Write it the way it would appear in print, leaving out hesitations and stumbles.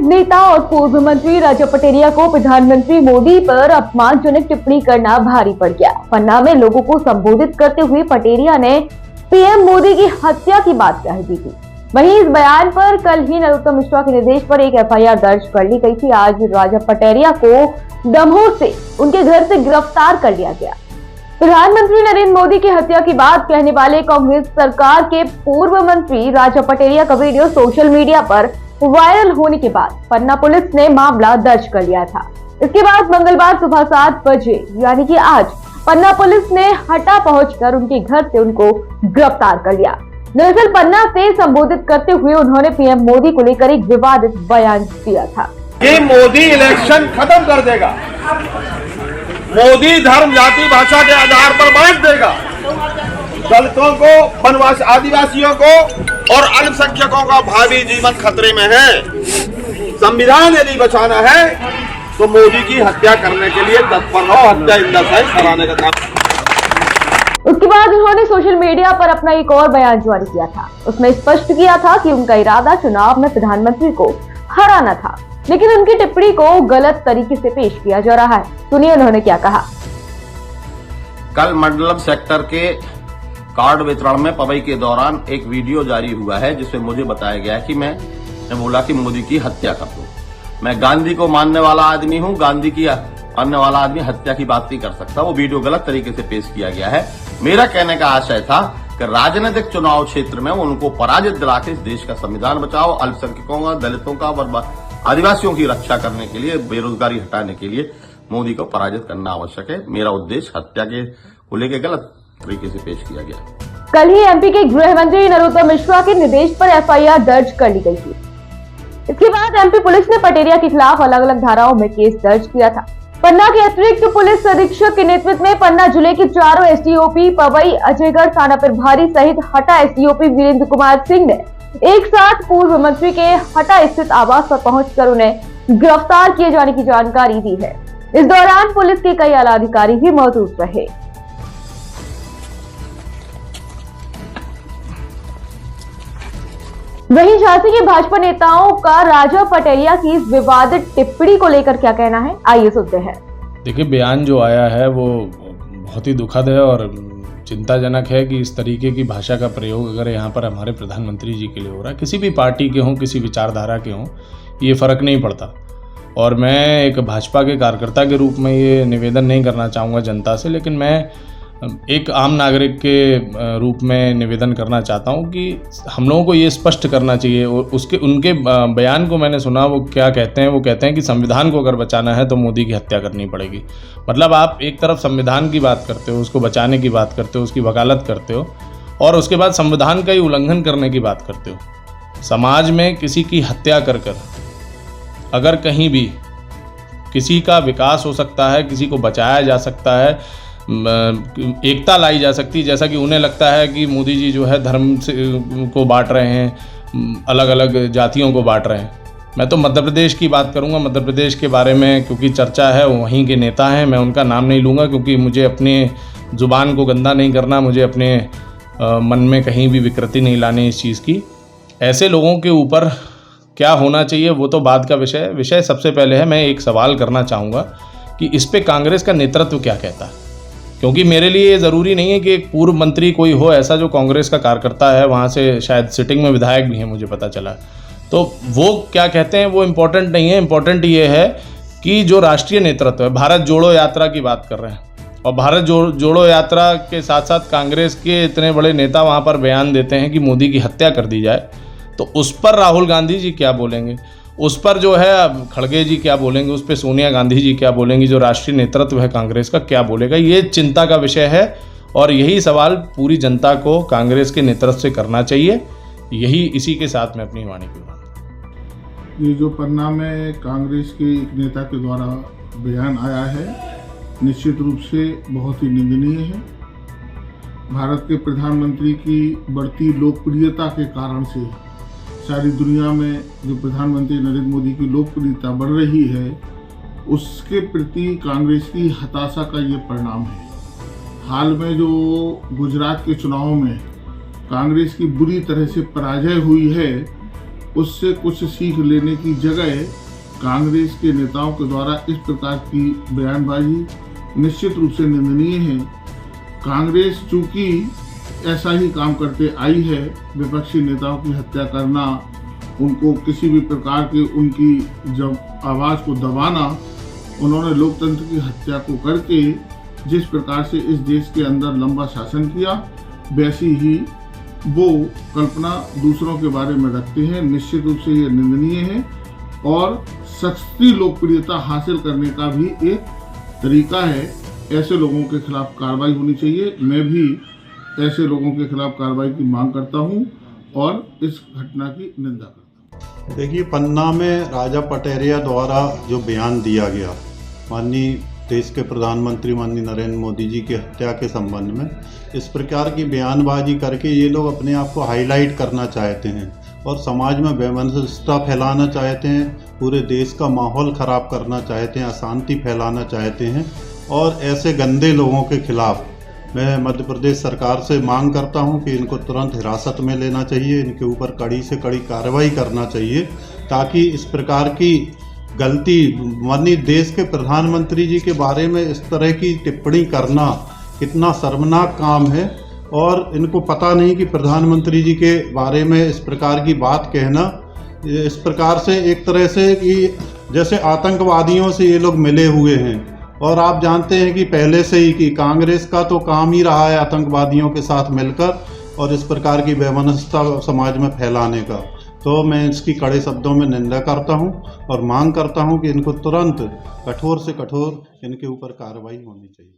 नेता और पूर्व मंत्री राजा पटेरिया को प्रधानमंत्री मोदी पर अपमानजनक टिप्पणी करना भारी पड़ गया। पन्ना में लोगों को संबोधित करते हुए पटेरिया ने पीएम मोदी की हत्या की बात कह दी थी। वहीं इस बयान पर कल ही नरोत्तम मिश्रा के निर्देश पर एक एफआईआर दर्ज कर ली गई थी। आज राजा पटेरिया को दमोह से उनके घर से गिरफ्तार कर लिया गया। प्रधानमंत्री नरेंद्र मोदी की हत्या की बात कहने वाले कांग्रेस सरकार के पूर्व मंत्री राजा पटेरिया का वीडियो सोशल मीडिया पर वायरल होने के बाद पन्ना पुलिस ने मामला दर्ज कर लिया था। इसके बाद मंगलवार सुबह 7 बजे यानी कि आज पन्ना पुलिस ने हटा पहुंचकर उनके घर से उनको गिरफ्तार कर लिया। दरअसल पन्ना से संबोधित करते हुए उन्होंने पीएम मोदी को लेकर एक विवादित बयान दिया था कि मोदी इलेक्शन खत्म कर देगा, मोदी धर्म जाति भाषा के आधार पर बांट देगा, दलितों को, वनवासी आदिवासियों को और अल्पसंख्यकों का भावी जीवन खतरे में है। संविधान यदि बचाना है तो मोदी की हत्या करने के लिए तत्पर रहो, हत्या इंदरसाइज कराने का काम। उसके बाद उन्होंने सोशल मीडिया पर अपना एक और बयान जारी किया था। उसमें स्पष्ट किया था कि उनका इरादा चुनाव में प्रधानमंत्री को हराना था, लेकिन उनकी टिप्पणी को गलत तरीके से पेश किया जा रहा है। सुनिए उन्होंने क्या कहा। कल मंडलम सेक्टर के कार्ड वितरण में पवई के दौरान एक वीडियो जारी हुआ है जिसमें मुझे बताया गया है कि मैंने बोला कि मोदी की हत्या कर दो। मैं गांधी को मानने वाला आदमी हूं, गांधी की मानने वाला आदमी हत्या की बात नहीं कर सकता। वो वीडियो गलत तरीके से पेश किया गया है। मेरा कहने का आशय था कि राजनीतिक चुनाव क्षेत्र में उनको पराजित दिला के इस देश का संविधान बचाओ, अल्पसंख्यकों का, दलितों का और आदिवासियों की रक्षा करने के लिए, बेरोजगारी हटाने के लिए मोदी को पराजित करना आवश्यक है। मेरा उद्देश्य हत्या के को लेकर गलत तरीके से पेश किया गया। कल ही एमपी के गृह मंत्री नरोत्तम मिश्रा के निर्देश पर एफआईआर दर्ज कर ली गई थी। इसके बाद एमपी पुलिस ने पटेरिया के खिलाफ अलग अलग धाराओं में केस दर्ज किया था। पन्ना के अतिरिक्त पुलिस अधीक्षक के नेतृत्व में पन्ना जिले के चारों एसडीओपी, पवई, अजयगढ़, थाना प्रभारी सहित हटा एसडीओपी वीरेंद्र कुमार सिंह ने एक साथ पूर्व मंत्री के हटा स्थित आवास पर पहुंचकर उन्हें गिरफ्तार किए जाने की जानकारी दी है। इस दौरान पुलिस के कई आला अधिकारी भी मौजूद रहे। वहीं झांसी के भाजपा नेताओं का राजा पटेरिया की इस विवादित टिप्पणी को लेकर क्या कहना है, आइए सुनते हैं। देखिए, बयान जो आया है वो बहुत ही दुखद है और चिंताजनक है कि इस तरीके की भाषा का प्रयोग अगर यहाँ पर हमारे प्रधानमंत्री जी के लिए हो रहा है, किसी भी पार्टी के हों, किसी विचारधारा के हों, ये फ़र्क नहीं पड़ता। और मैं एक भाजपा के कार्यकर्ता के रूप में ये निवेदन नहीं करना चाहूँगा जनता से, लेकिन मैं एक आम नागरिक के रूप में निवेदन करना चाहता हूँ कि हम लोगों को ये स्पष्ट करना चाहिए। उनके बयान को मैंने सुना, वो क्या कहते हैं, वो कहते हैं कि संविधान को अगर बचाना है तो मोदी की हत्या करनी पड़ेगी। मतलब आप एक तरफ संविधान की बात करते हो, उसको बचाने की बात करते हो, उसकी वकालत करते हो, और उसके बाद संविधान का ही उल्लंघन करने की बात करते हो। समाज में किसी की हत्या कर अगर कहीं भी किसी का विकास हो सकता है, किसी को बचाया जा सकता है, एकता लाई जा सकती है, जैसा कि उन्हें लगता है कि मोदी जी जो है धर्म से को बांट रहे हैं, अलग अलग जातियों को बांट रहे हैं। मैं तो मध्य प्रदेश की बात करूंगा। मध्य प्रदेश के बारे में क्योंकि चर्चा है, वहीं के नेता हैं, मैं उनका नाम नहीं लूँगा क्योंकि मुझे अपने ज़ुबान को गंदा नहीं करना, मुझे अपने मन में कहीं भी विकृति नहीं लानी इस चीज़ की। ऐसे लोगों के ऊपर क्या होना चाहिए वो तो बाद का विषय है। विषय सबसे पहले है, मैं एक सवाल करना चाहूँगा कि इस पे कांग्रेस का नेतृत्व क्या कहता है, क्योंकि मेरे लिए ये ज़रूरी नहीं है कि एक पूर्व मंत्री कोई हो ऐसा जो कांग्रेस का कार्यकर्ता है, वहाँ से शायद सिटिंग में विधायक भी हैं, मुझे पता चला। तो वो क्या कहते हैं वो इम्पोर्टेंट नहीं है। इम्पोर्टेंट ये है कि जो राष्ट्रीय नेतृत्व है, भारत जोड़ो यात्रा की बात कर रहे हैं, और भारत जोड़ो यात्रा के साथ साथ कांग्रेस के इतने बड़े नेता वहाँ पर बयान देते हैं कि मोदी की हत्या कर दी जाए, तो उस पर राहुल गांधी जी क्या बोलेंगे, उस पर जो है खड़गे जी क्या बोलेंगे, उस पर सोनिया गांधी जी क्या बोलेंगी, जो राष्ट्रीय नेतृत्व है कांग्रेस का क्या बोलेगा। ये चिंता का विषय है और यही सवाल पूरी जनता को कांग्रेस के नेतृत्व से करना चाहिए। यही इसी के साथ मैं अपनी वाणी को ये जो पन्ना में कांग्रेस के एक नेता के द्वारा बयान आया है, निश्चित रूप से बहुत ही निंदनीय है। भारत के प्रधानमंत्री की बढ़ती लोकप्रियता के कारण से सारी दुनिया में जो प्रधानमंत्री नरेंद्र मोदी की लोकप्रियता बढ़ रही है, उसके प्रति कांग्रेस की हताशा का ये परिणाम है। हाल में जो गुजरात के चुनाव में कांग्रेस की बुरी तरह से पराजय हुई है, उससे कुछ सीख लेने की जगह कांग्रेस के नेताओं के द्वारा इस प्रकार की बयानबाजी निश्चित रूप से निंदनीय है। कांग्रेस चूंकि ऐसा ही काम करते आई है, विपक्षी नेताओं की हत्या करना, उनको किसी भी प्रकार के उनकी जब आवाज़ को दबाना, उन्होंने लोकतंत्र की हत्या को करके जिस प्रकार से इस देश के अंदर लंबा शासन किया, वैसी ही वो कल्पना दूसरों के बारे में रखते हैं। निश्चित रूप से ये निंदनीय है और सस्ती लोकप्रियता हासिल करने का भी एक तरीका है। ऐसे लोगों के खिलाफ कार्रवाई होनी चाहिए। मैं भी ऐसे लोगों के खिलाफ कार्रवाई की मांग करता हूं और इस घटना की निंदा करता हूं। देखिए, पन्ना में राजा पटेरिया द्वारा जो बयान दिया गया माननीय देश के प्रधानमंत्री माननीय नरेंद्र मोदी जी की हत्या के संबंध में, इस प्रकार की बयानबाजी करके ये लोग अपने आप को हाईलाइट करना चाहते हैं और समाज में बेमनस्ता फैलाना चाहते हैं, पूरे देश का माहौल ख़राब करना चाहते हैं, अशांति फैलाना चाहते हैं। और ऐसे गंदे लोगों के खिलाफ मैं मध्य प्रदेश सरकार से मांग करता हूं कि इनको तुरंत हिरासत में लेना चाहिए, इनके ऊपर कड़ी से कड़ी कार्रवाई करना चाहिए, ताकि इस प्रकार की गलती, माननीय देश के प्रधानमंत्री जी के बारे में इस तरह की टिप्पणी करना कितना शर्मनाक काम है। और इनको पता नहीं कि प्रधानमंत्री जी के बारे में इस प्रकार की बात कहना, इस प्रकार से एक तरह से कि जैसे आतंकवादियों से ये लोग मिले हुए हैं। और आप जानते हैं कि पहले से ही कि कांग्रेस का तो काम ही रहा है आतंकवादियों के साथ मिलकर और इस प्रकार की बेमनस्ता समाज में फैलाने का। तो मैं इसकी कड़े शब्दों में निंदा करता हूं और मांग करता हूं कि इनको तुरंत कठोर से कठोर इनके ऊपर कार्रवाई होनी चाहिए।